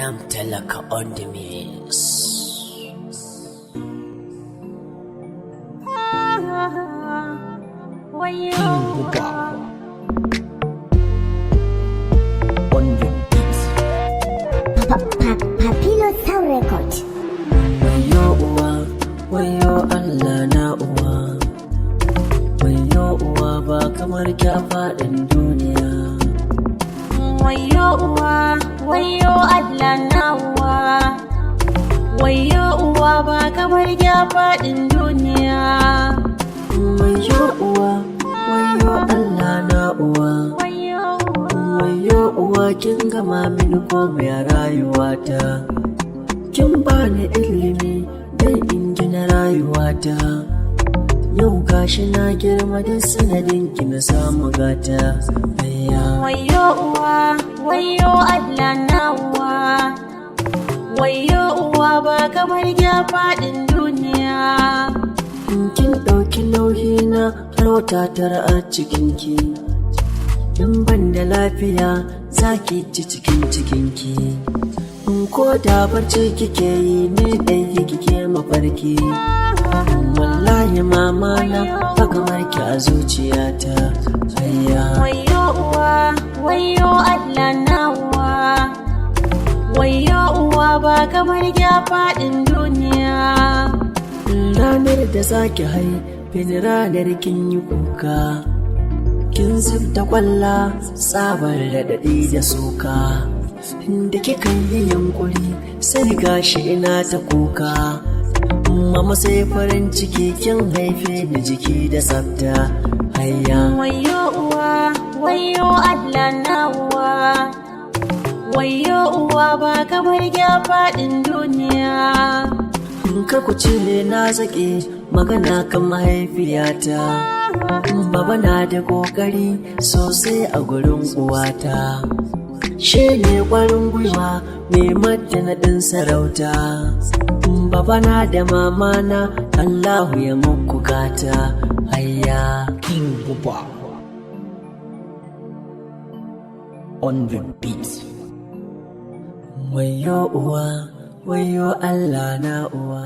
M Talaka on the mix. King Buba on the beat. Papilo Sound Record. Wayo uwa, wayo Allah na uwa. Wayo uwa ba kamar ki a faɗin duniya. Wayo uwa, wayo Allah na uwa. Wayo uwa ba kamar ki a faɗin duniya. Wayo uwa, wayo Allah na uwa. Wayo uwa kin gama mini komai a rayuwata. Kin bani ilimi dan in gina rayuwata. Yau gashi na girma da sanadin ki na samu gata. Wayo uwa, wayo Allah na uwa. Wayo uwa ba kamar ki a faɗin duniya. Kin ɗauki nauyi na har wata tara a cikinki. In ban da lafiya za ki ci cikinki. Ko da barci kike yi ni ɗaya kike mafarki. Wallahi mama na ba kamar ki a zuciyata. Wayo uwa, wayo Allah na uwa. Wayo uwa ba kamar ki a faɗin duniya. Ranar da zaki haife ni ranar kin yi kuka. Kin zub da kwalla tsabar raɗaɗi da suka. Inda kika yi yunkuri sai gashi ina ta kuka. Mama sai farin ciki kin haife ni jiki da tsafta. Wayo uwa, wayo Allah na uwa. Wayo uwa ba kamar ki a faɗin duniya. Kar ku ce na zaƙe magana kan mahaifiyata. Baba na da ƙoƙari sosai a gurin uwata. Shi ne ƙwarin gwiwa mai mata na ɗin sarauta. Baba na da mama na Allahu ya muku gata. King Buba on the beat. Wayo uwa, wayo Allah na uwa.